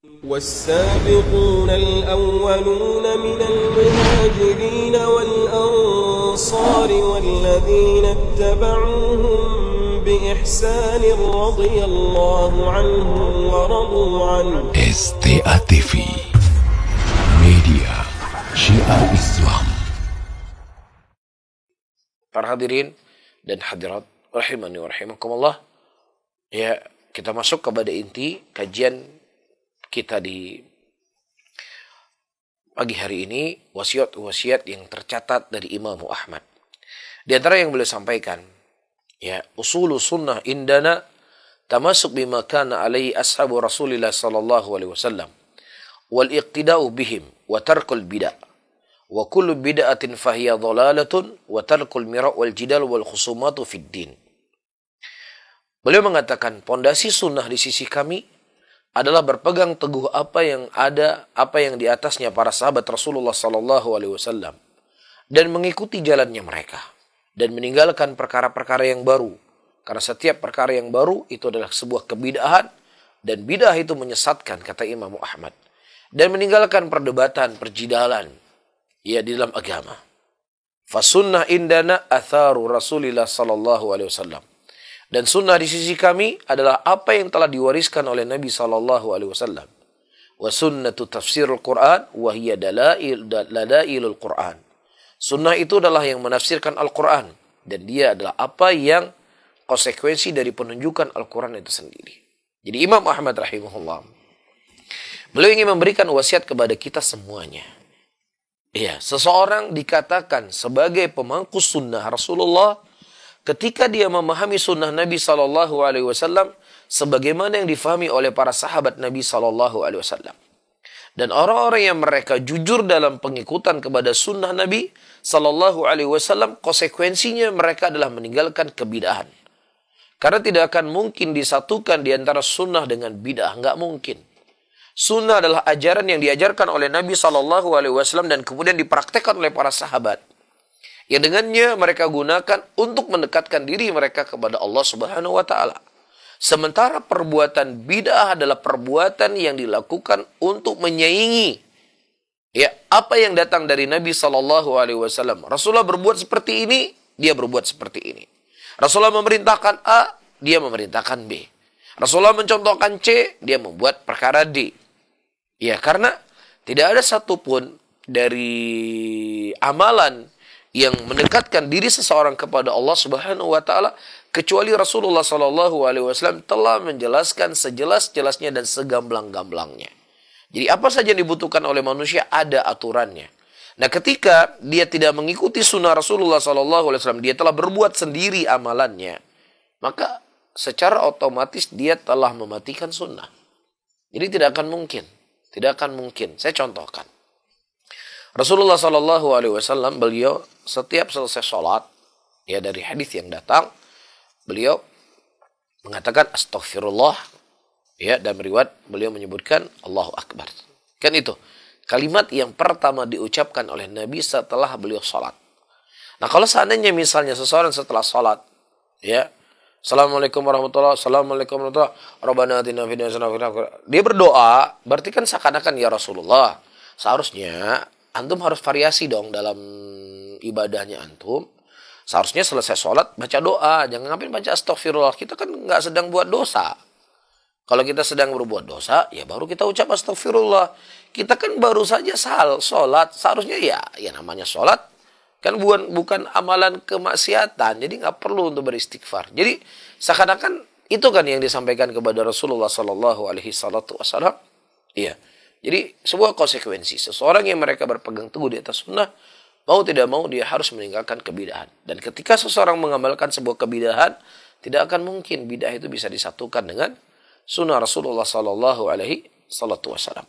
والسابقون الأولون من المهاجرين والأنصار والذين اتبعوهم بإحسان رضي الله عنهم ورضوا عنه. STA TV Media Syiar Islam. Para hadirin dan hadirat rahimani wa rahimakumullah. Ya, kita masuk kepada inti kajian kita di pagi hari ini, wasiat-wasiat yang tercatat dari Imam Ahmad. Di antara yang beliau sampaikan, ya, usulu sunnah indana tamasuk bima kana alaihi ashabu Rasulillah sallallahu alaihi wasallam wal iqtida'u bihim wa tarkul bid'ah wa kullu bid'atin fahiya dhalalatun wa tarkul mira' wal jidal wal khusumatu fid din. Beliau mengatakan pondasi sunnah di sisi kami adalah berpegang teguh apa yang di atasnya para sahabat Rasulullah sallallahu alaihi wasallam dan mengikuti jalannya mereka dan meninggalkan perkara-perkara yang baru, karena setiap perkara yang baru itu adalah sebuah kebid'ahan dan bid'ah itu menyesatkan, kata Imam Ahmad, dan meninggalkan perdebatan, perjidalan ya di dalam agama. Fasunnah indana atharu Rasulillah sallallahu alaihi wasallam. Dan sunnah di sisi kami adalah apa yang telah diwariskan oleh Nabi sallallahu alaihi wasallam. Wa sunnatu tafsirul Quran wa hiya dalailul Quran. Sunnah itu adalah yang menafsirkan Al-Quran, dan dia adalah apa yang konsekuensi dari penunjukan Al-Quran itu sendiri. Jadi Imam Ahmad rahimahullah, beliau ingin memberikan wasiat kepada kita semuanya. Ya, seseorang dikatakan sebagai pemangku sunnah Rasulullah ketika dia memahami sunnah Nabi Sallallahu Alaihi Wasallam sebagaimana yang difahami oleh para sahabat Nabi Sallallahu Alaihi Wasallam, dan orang-orang yang mereka jujur dalam pengikutan kepada sunnah Nabi Sallallahu Alaihi Wasallam, konsekuensinya mereka adalah meninggalkan kebid'ahan. Karena tidak akan mungkin disatukan di antara sunnah dengan bid'ah, nggak mungkin. Sunnah adalah ajaran yang diajarkan oleh Nabi Sallallahu Alaihi Wasallam dan kemudian dipraktekkan oleh para sahabat, yang dengannya mereka gunakan untuk mendekatkan diri mereka kepada Allah Subhanahu wa taala. Sementara perbuatan bid'ah adalah perbuatan yang dilakukan untuk menyaingi ya apa yang datang dari Nabi sallallahu alaihi wasallam. Rasulullah berbuat seperti ini, dia berbuat seperti ini. Rasulullah memerintahkan A, dia memerintahkan B. Rasulullah mencontohkan C, dia membuat perkara D. Ya, karena tidak ada satupun dari amalan yang mendekatkan diri seseorang kepada Allah Subhanahu wa taala kecuali Rasulullah sallallahu alaihi wasallam telah menjelaskan sejelas-jelasnya dan segamblang-gamblangnya. Jadi apa saja yang dibutuhkan oleh manusia ada aturannya. Nah, ketika dia tidak mengikuti sunnah Rasulullah sallallahu alaihi wasallam, dia telah berbuat sendiri amalannya, maka secara otomatis dia telah mematikan sunnah. Jadi tidak akan mungkin. Saya contohkan. Rasulullah sallallahu alaihi wasallam, beliau setiap selesai sholat, ya, dari hadis yang datang, beliau mengatakan astaghfirullah, ya, dan riwayat beliau menyebutkan Allahu Akbar. Kan itu kalimat yang pertama diucapkan oleh Nabi setelah beliau sholat. Nah, kalau seandainya misalnya seseorang setelah sholat, ya, Assalamualaikum warahmatullahi wabarakatuh, Assalamualaikum warahmatullahi wabarakatuh, Rabbana atina fid dunya hasanah, dia berdoa, berarti kan seakan-akan ya Rasulullah, seharusnya antum harus variasi dong dalam ibadahnya antum. Seharusnya selesai sholat baca doa, jangan ngapain baca astaghfirullah. Kita kan nggak sedang buat dosa. Kalau kita sedang berbuat dosa, ya baru kita ucap astaghfirullah. Kita kan baru saja sholat, seharusnya ya namanya sholat kan bukan amalan kemaksiatan, jadi nggak perlu untuk beristighfar. Jadi seakan-akan itu kan yang disampaikan kepada Rasulullah Sallallahu Alaihi Wasallam. Iya. Jadi sebuah konsekuensi seseorang yang mereka berpegang teguh di atas sunnah, mau tidak mau dia harus meninggalkan kebid'ahan. Dan ketika seseorang mengamalkan sebuah kebid'ahan, tidak akan mungkin bid'ah itu bisa disatukan dengan sunnah Rasulullah Sallallahu Alaihi Wasallam.